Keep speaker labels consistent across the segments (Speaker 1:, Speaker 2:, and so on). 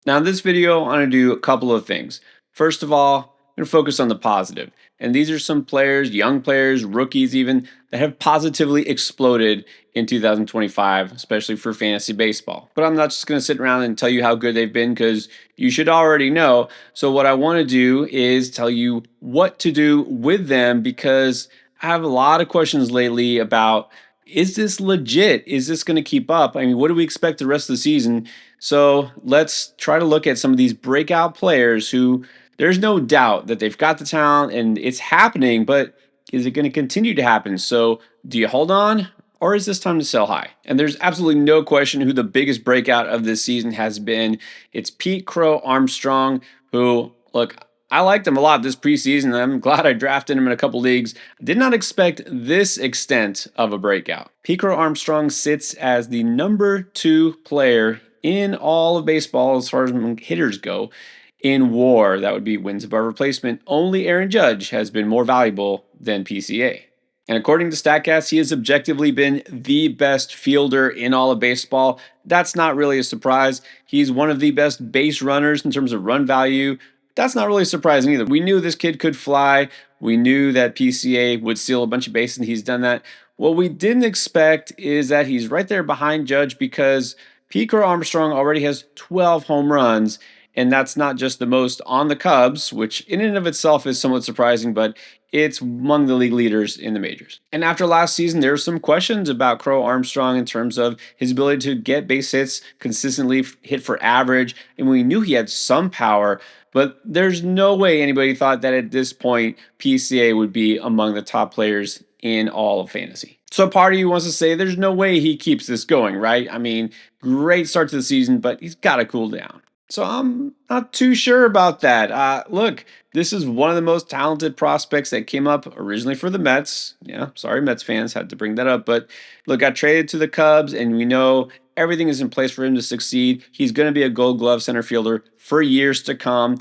Speaker 1: Now, in this video, I'm going to do a couple of things. First of all, I'm going to focus on the positive. And these are some players, young players, rookies even, that have positively exploded in 2025, especially for fantasy baseball. But I'm not just going to sit around and tell you how good they've been because you should already know. So, what I want to do is tell you what to do with them because I have a lot of questions lately about, is this legit? Is this going to keep up? I mean, what do we expect the rest of the season? So let's try to look at some of these breakout players who there's no doubt that they've got the talent and it's happening, but is it going to continue to happen? So do you hold on or is this time to sell high? And there's absolutely no question who the biggest breakout of this season has been. It's Pete Crow Armstrong, who, look, I liked him a lot this preseason. I'm glad I drafted him in a couple leagues. I did not expect this extent of a breakout. Pete Crow Armstrong sits as the #2 player in all of baseball as far as hitters go in WAR. That would be wins above replacement. Only Aaron Judge has been more valuable than PCA. And according to StatCast, he has objectively been the best fielder in all of baseball. That's not really a surprise. He's one of the best base runners in terms of run value. That's not really surprising either. We knew this kid could fly. We knew that PCA would steal a bunch of bases, and he's done that. What we didn't expect is that he's right there behind Judge because Pete Crow Armstrong already has 12 home runs, and that's not just the most on the Cubs, which in and of itself is somewhat surprising, but it's among the league leaders in the majors. And after last season, there are some questions about Crow Armstrong in terms of his ability to get base hits, consistently hit for average, and we knew he had some power, but there's no way anybody thought that at this point PCA would be among the top players in all of fantasy. So part of you wants to say there's no way he keeps this going, right? I mean, great start to the season, but he's got to cool down. So I'm not too sure about that. Look, this is one of the most talented prospects that came up originally for the Mets. Yeah, sorry, Mets fans had to bring that up. But look, got traded to the Cubs, and we know everything is in place for him to succeed. He's going to be a Gold Glove center fielder for years to come.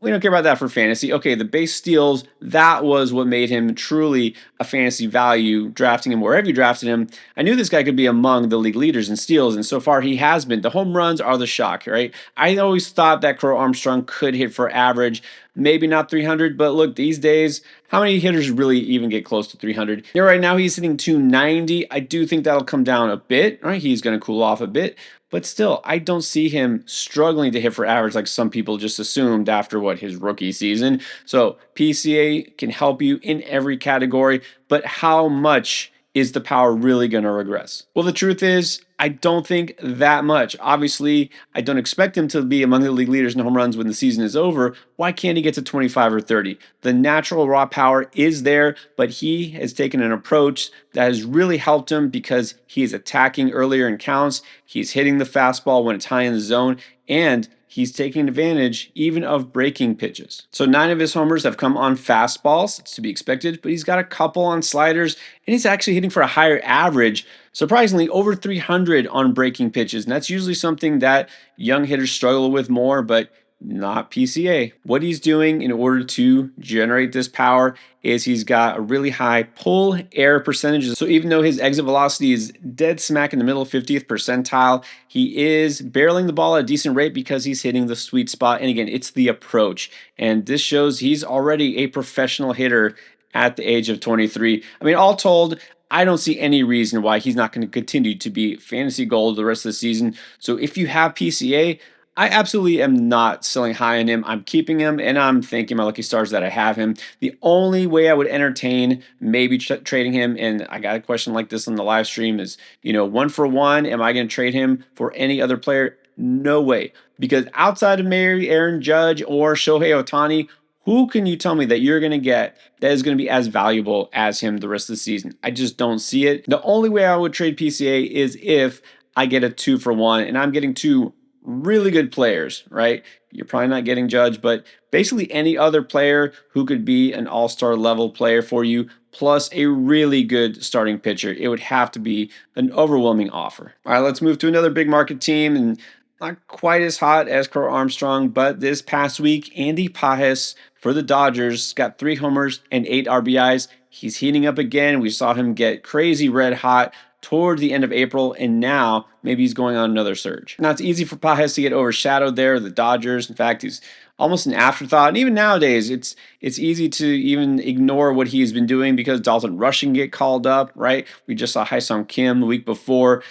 Speaker 1: We don't care about that for fantasy. Okay, the base steals, that was what made him truly a fantasy value, drafting him wherever you drafted him. I knew this guy could be among the league leaders in steals, and so far he has been. The home runs are the shock, right? I always thought that Crow Armstrong could hit for average, maybe not 300, but look, these days, how many hitters really even get close to 300? Right now he's hitting 290. I do think that'll come down a bit, right? He's going to cool off a bit. But still, I don't see him struggling to hit for average like some people just assumed after his rookie season. So PCA can help you in every category, but how much is the power really going to regress? Well, the truth is, I don't think that much. Obviously, I don't expect him to be among the league leaders in home runs when the season is over. Why can't he get to 25 or 30? The natural raw power is there, but he has taken an approach that has really helped him because he is attacking earlier in counts. He's hitting the fastball when it's high in the zone, and he's taking advantage even of breaking pitches. So 9 of his homers have come on fastballs. It's to be expected, but he's got a couple on sliders, and he's actually hitting for a higher average. Surprisingly, over 300 on breaking pitches, and that's usually something that young hitters struggle with more, but not PCA. What he's doing in order to generate this power is he's got a really high pull air percentages. So even though his exit velocity is dead smack in the middle 50th percentile, he is barreling the ball at a decent rate because he's hitting the sweet spot. And again, it's the approach. And this shows he's already a professional hitter at the age of 23. I mean, all told, I don't see any reason why he's not going to continue to be fantasy gold the rest of the season. So if you have PCA, I absolutely am not selling high on him. I'm keeping him, and I'm thanking my lucky stars that I have him. The only way I would entertain maybe trading him, and I got a question like this on the live stream, is, 1-for-1, am I going to trade him for any other player? No way. Because outside of maybe Aaron Judge or Shohei Ohtani, who can you tell me that you're going to get that is going to be as valuable as him the rest of the season? I just don't see it. The only way I would trade PCA is if I get a 2-for-1, and I'm getting 2 really good players, right? You're probably not getting Judge, but basically any other player who could be an all-star level player for you, plus a really good starting pitcher. It would have to be an overwhelming offer. All right, let's move to another big market team, and not quite as hot as Crow Armstrong, but this past week, Andy Pajes for the Dodgers got 3 homers and 8 RBIs. He's heating up again. We saw him get crazy red hot toward the end of April, and now maybe he's going on another surge. Now, it's easy for Pages to get overshadowed there, the Dodgers. In fact, he's almost an afterthought. And even nowadays, it's easy to even ignore what he's been doing because Dalton Rush can get called up, right? We just saw Hyesung Kim the week before.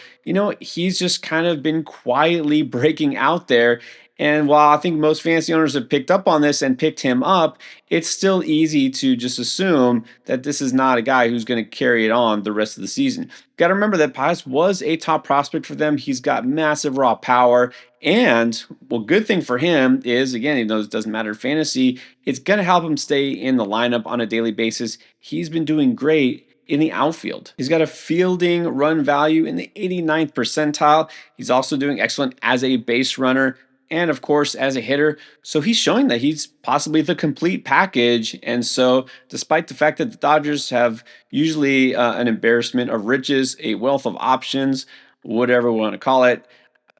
Speaker 1: He's just kind of been quietly breaking out there. And while I think most fantasy owners have picked up on this and picked him up, it's still easy to just assume that this is not a guy who's going to carry it on the rest of the season. Got to remember that Pages was a top prospect for them. He's got massive raw power. And, well, good thing for him is, again, even though it doesn't matter in fantasy, it's going to help him stay in the lineup on a daily basis. He's been doing great in the outfield. He's got a fielding run value in the 89th percentile. He's also doing excellent as a base runner and, of course, as a hitter. So he's showing that he's possibly the complete package. And so despite the fact that the Dodgers have usually an embarrassment of riches, a wealth of options, whatever we want to call it,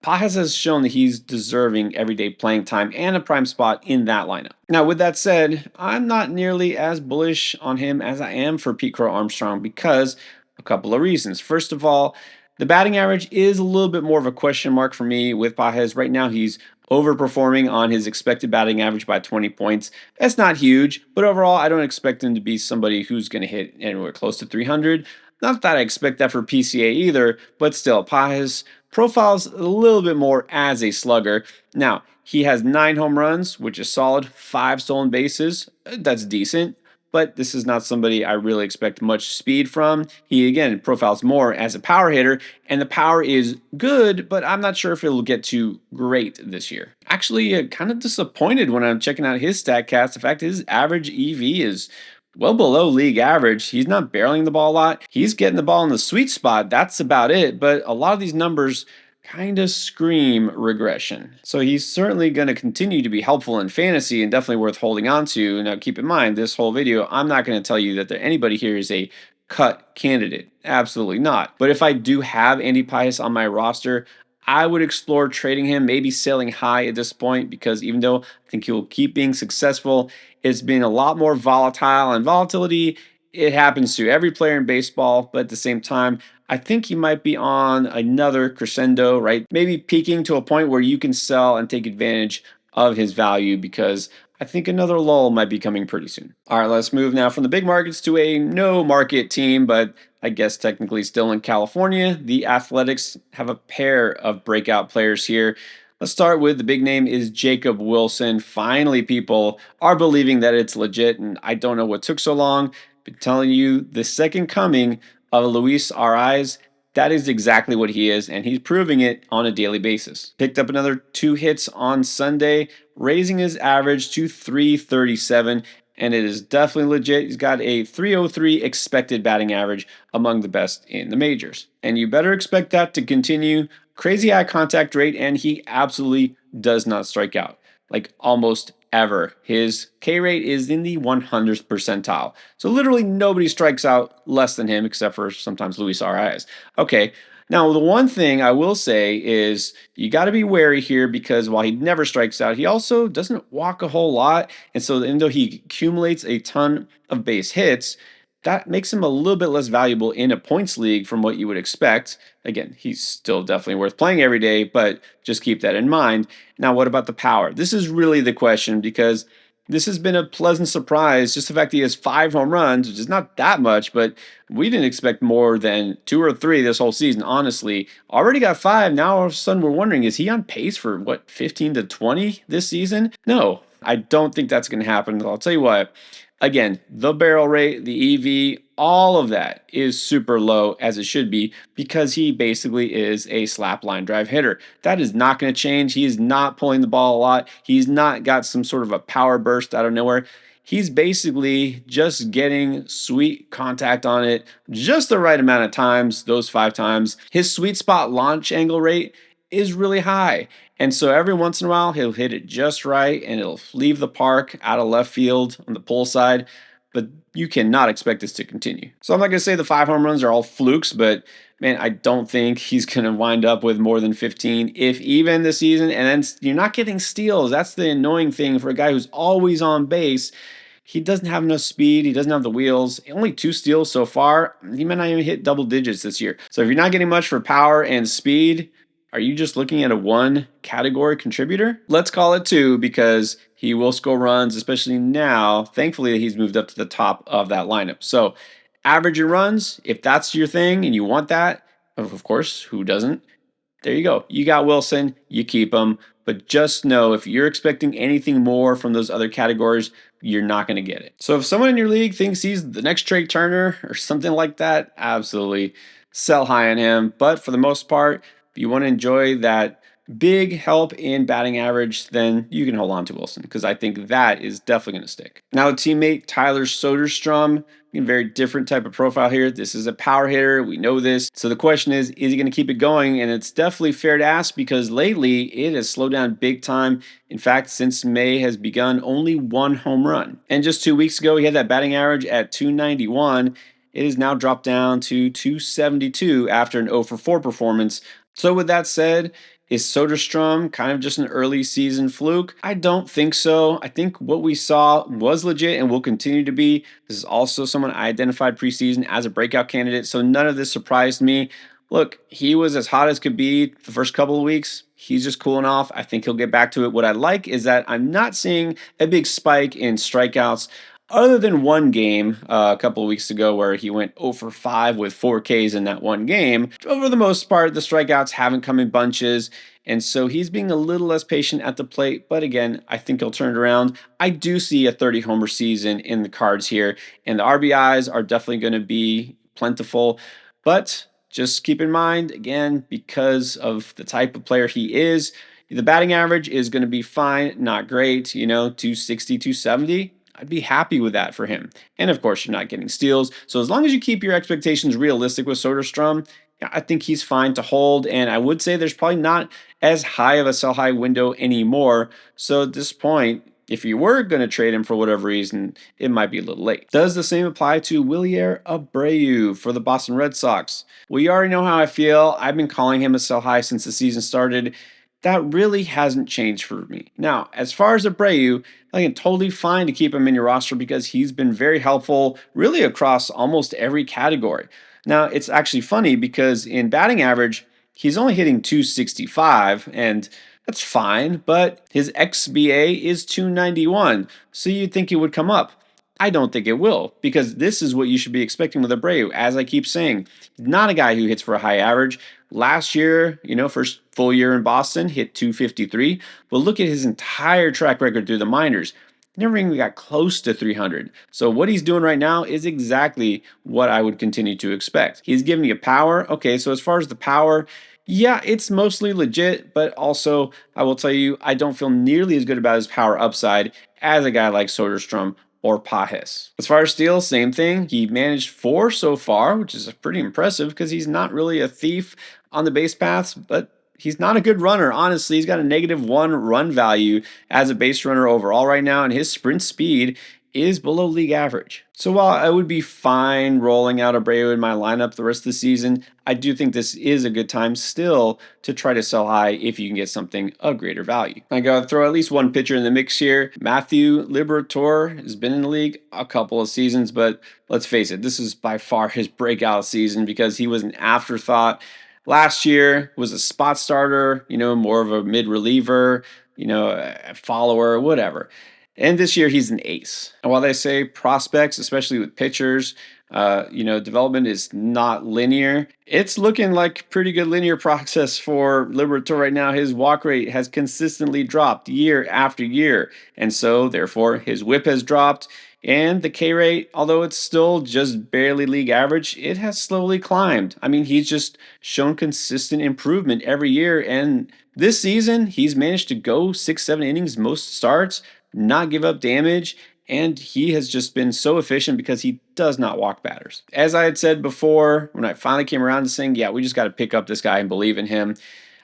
Speaker 1: Pages has shown that he's deserving everyday playing time and a prime spot in that lineup. Now, with that said, I'm not nearly as bullish on him as I am for Pete Crow Armstrong because a couple of reasons. First of all, the batting average is a little bit more of a question mark for me with Pages. Right now, he's overperforming on his expected batting average by 20 points. That's not huge, but overall, I don't expect him to be somebody who's going to hit anywhere close to 300. Not that I expect that for PCA either, but still, Pages profiles a little bit more as a slugger. Now, he has 9 home runs, which is solid, 5 stolen bases. That's decent, but this is not somebody I really expect much speed from. He, again, profiles more as a power hitter, and the power is good, but I'm not sure if it'll get to great this year. Actually, kind of disappointed when I'm checking out his StatCast. The fact his average EV is well below league average. He's not barreling the ball a lot. He's getting the ball in the sweet spot. That's about it. But a lot of these numbers kind of scream regression. So he's certainly going to continue to be helpful in fantasy and definitely worth holding on to. Now, keep in mind, this whole video, I'm not going to tell you that anybody here is a cut candidate. Absolutely not. But if I do have Andy Pages on my roster, I would explore trading him, maybe selling high at this point, because even though I think he'll keep being successful, it's been a lot more volatile, and volatility, it happens to every player in baseball. But at the same time, I think he might be on another crescendo, right? Maybe peaking to a point where you can sell and take advantage of his value, because I think another lull might be coming pretty soon. All right, let's move now from the big markets to a no market team, but I guess technically still in California. The Athletics have a pair of breakout players here. Let's start with the big name is Jacob Wilson. Finally, people are believing that it's legit, and I don't know what took so long. Been telling you the second coming of Luis Ariz. That is exactly what he is, and he's proving it on a daily basis. Picked up another 2 hits on Sunday, raising his average to 337, and it is definitely legit. He's got a 303 expected batting average, among the best in the majors. And you better expect that to continue. Crazy high contact rate, and he absolutely does not strike out, like almost ever. His K rate is in the 100th percentile. So literally nobody strikes out less than him, except for sometimes Luis Ariz. Okay, now the one thing I will say is you got to be wary here, because while he never strikes out, he also doesn't walk a whole lot. And so even though he accumulates a ton of base hits, that makes him a little bit less valuable in a points league from what you would expect. Again, he's still definitely worth playing every day, but just keep that in mind. Now, what about the power? This is really the question, because this has been a pleasant surprise. Just the fact that he has 5 home runs, which is not that much, but we didn't expect more than 2 or 3 this whole season, honestly. Already got 5. Now all of a sudden we're wondering, is he on pace for, 15 to 20 this season? No, I don't think that's going to happen. I'll tell you what. Again, the barrel rate, the EV, all of that is super low, as it should be, because he basically is a slap line drive hitter. That is not going to change. He is not pulling the ball a lot. He's not got some sort of a power burst out of nowhere. He's basically just getting sweet contact on it just the right amount of times, those 5 times. His sweet spot launch angle rate is really high. And so every once in a while, he'll hit it just right, and it'll leave the park out of left field on the pull side. But you cannot expect this to continue. So I'm not going to say the 5 home runs are all flukes, but man, I don't think he's going to wind up with more than 15, if even, this season. And then you're not getting steals. That's the annoying thing for a guy who's always on base. He doesn't have enough speed. He doesn't have the wheels. Only 2 steals so far. He might not even hit double digits this year. So if you're not getting much for power and speed, Are you just looking at a one category contributor? Let's call it two because he will score runs, especially now. Thankfully, he's moved up to the top of that lineup. So, average your runs, if that's your thing and you want that, of course, who doesn't? There you go. You got Wilson, you keep him. But just know if you're expecting anything more from those other categories, you're not going to get it. So if someone in your league thinks he's the next Trey Turner or something like that, absolutely sell high on him. But for the most part, if you want to enjoy that big help in batting average, then you can hold on to Wilson because I think that is definitely going to stick. Now, teammate Tyler Soderstrom, a very different type of profile here. This is a power hitter. We know this. So the question is he going to keep it going? And it's definitely fair to ask because lately it has slowed down big time. In fact, since May has begun, only one home run. And just 2 weeks ago, he had that batting average at 291. It has now dropped down to 272 after an 0 for 4 performance. So with that said, is Soderstrom kind of just an early season fluke? I don't think so. I think what we saw was legit and will continue to be. This is also someone I identified preseason as a breakout candidate, so none of this surprised me. Look, he was as hot as could be the first couple of weeks. He's just cooling off. I think he'll get back to it. What I like is that I'm not seeing a big spike in strikeouts other than one game a couple of weeks ago where he went 0 for 5 with 4 Ks in that one game. For the most part, the strikeouts haven't come in bunches. And so he's being a little less patient at the plate. But again, I think he'll turn it around. I do see a 30 homer season in the cards here. And the RBIs are definitely going to be plentiful. But just keep in mind, again, because of the type of player he is, the batting average is going to be fine, not great, 260, 270. I'd be happy with that for him. And of course, you're not getting steals. So as long as you keep your expectations realistic with Soderstrom, I think he's fine to hold. And I would say there's probably not as high of a sell high window anymore. So at this point, if you were going to trade him for whatever reason, it might be a little late. Does the same apply to Wilyer Abreu for the Boston Red Sox? Well, you already know how I feel. I've been calling him a sell high since the season started. That really hasn't changed for me. Now, as far as Abreu, I think it's totally fine to keep him in your roster because he's been very helpful really across almost every category. Now, it's actually funny because in batting average, he's only hitting 265, and that's fine, but his XBA is 291, so you'd think it would come up. I don't think it will because this is what you should be expecting with Abreu. As I keep saying, not a guy who hits for a high average. Last year, first full year in Boston, hit 253. But look at his entire track record through the minors. Never even got close to 300. So what he's doing right now is exactly what I would continue to expect. He's giving you power. Okay, so as far as the power, yeah, it's mostly legit, but also I will tell you, I don't feel nearly as good about his power upside as a guy like Soderstrom or Pajes. As far as steals, same thing. He managed 4 so far, which is pretty impressive because he's not really a thief on the base paths, but he's not a good runner. Honestly, he's got a -1 run value as a base runner overall right now, and his sprint speed is below league average. So while I would be fine rolling out Abreu in my lineup the rest of the season, I do think this is a good time still to try to sell high if you can get something of greater value. I gotta throw at least one pitcher in the mix here. Matthew Liberatore has been in the league a couple of seasons, but let's face it, this is by far his breakout season because he was an afterthought. Last year was a spot starter, more of a mid reliever, a follower, whatever. And this year he's an ace. And while they say prospects, especially with pitchers, development is not linear. It's looking like a pretty good linear process for Liberatore right now. His walk rate has consistently dropped year after year. And so, therefore, his whip has dropped. And the K rate, although it's still just barely league average, it has slowly climbed. I mean, he's just shown consistent improvement every year. And this season, he's managed to go 6-7 innings most starts, not give up damage, and he has just been so efficient because he does not walk batters. As I had said before, when I finally came around to saying, yeah, we just got to pick up this guy and believe in him.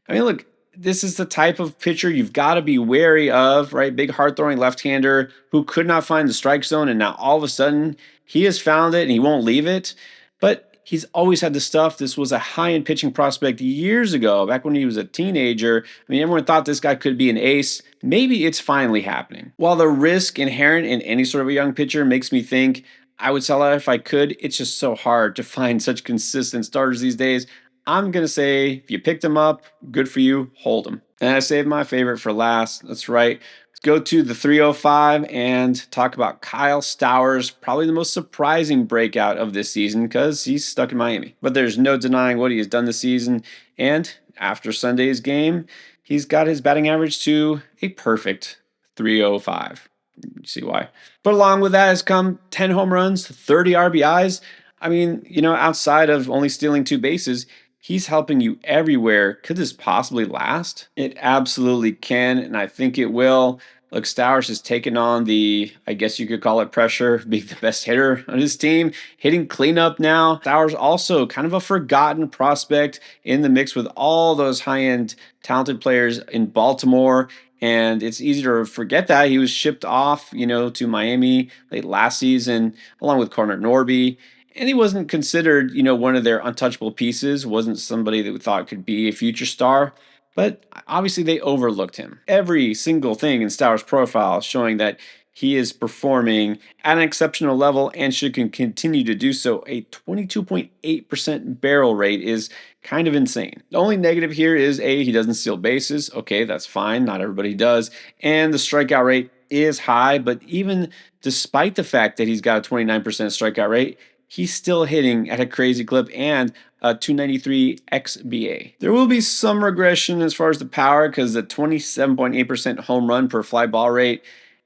Speaker 1: I mean, look, this is the type of pitcher you've got to be wary of, right? Big hard-throwing left-hander who could not find the strike zone, and now all of a sudden he has found it and he won't leave it. But he's always had the stuff. This was a high-end pitching prospect years ago, back when he was a teenager. I mean, everyone thought this guy could be an ace. Maybe it's finally happening. While the risk inherent in any sort of a young pitcher makes me think I would sell out if I could, it's just so hard to find such consistent starters these days. I'm going to say if you picked him up, good for you, hold him. And I saved my favorite for last. That's right. Let's go to the 305 and talk about Kyle Stowers, probably the most surprising breakout of this season because he's stuck in Miami. But there's no denying what he has done this season. And after Sunday's game, he's got his batting average to a perfect 305. You see why. But along with that has come 10 home runs, 30 RBIs. I mean, outside of only stealing 2 bases, he's helping you everywhere. Could this possibly last? It absolutely can, and I think it will. Look, Stowers has taken on the, I guess you could call it pressure, being the best hitter on his team, hitting cleanup now. Stowers also kind of a forgotten prospect in the mix with all those high-end talented players in Baltimore. And it's easy to forget that he was shipped off, to Miami late last season, along with Connor Norby. And he wasn't considered, one of their untouchable pieces, wasn't somebody that we thought could be a future star. But obviously, they overlooked him. Every single thing in Stowers' profile showing that he is performing at an exceptional level and should continue to do so. A 22.8% barrel rate is kind of insane. The only negative here is he doesn't steal bases. Okay, that's fine. Not everybody does. And the strikeout rate is high, but even despite the fact that he's got a 29% strikeout rate, he's still hitting at a crazy clip and a 293 xBA. There will be some regression as far as the power because the 27.8% home run per fly ball rate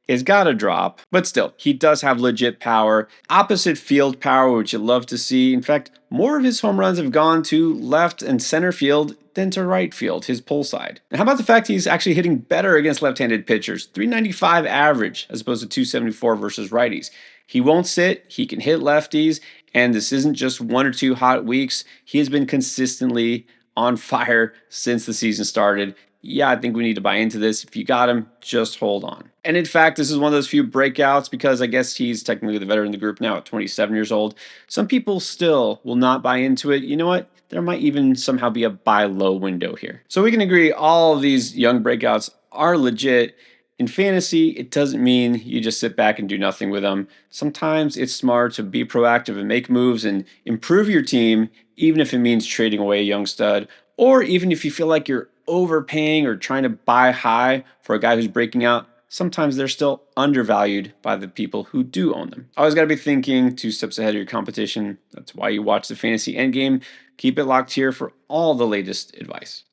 Speaker 1: is got to drop, but still, he does have legit power, opposite field power, which you love to see. In fact, more of his home runs have gone to left and center field than to right field, his pull side. And how about the fact he's actually hitting better against left-handed pitchers, 395 average as opposed to 274 versus righties. He won't sit, he can hit lefties, and this isn't just 1 or 2 hot weeks. He has been consistently on fire since the season started. Yeah, I think we need to buy into this. If you got him, just hold on. And in fact, this is one of those few breakouts because I guess he's technically the veteran of the group now at 27 years old. Some people still will not buy into it. You know what? There might even somehow be a buy low window here. So we can agree all of these young breakouts are legit. In fantasy, it doesn't mean you just sit back and do nothing with them. Sometimes it's smart to be proactive and make moves and improve your team, even if it means trading away a young stud, or even if you feel like you're overpaying or trying to buy high for a guy who's breaking out. Sometimes they're still undervalued by the people who do own them. Always got to be thinking 2 steps ahead of your competition. That's why you watch the Fantasy Endgame. Keep it locked here for all the latest advice.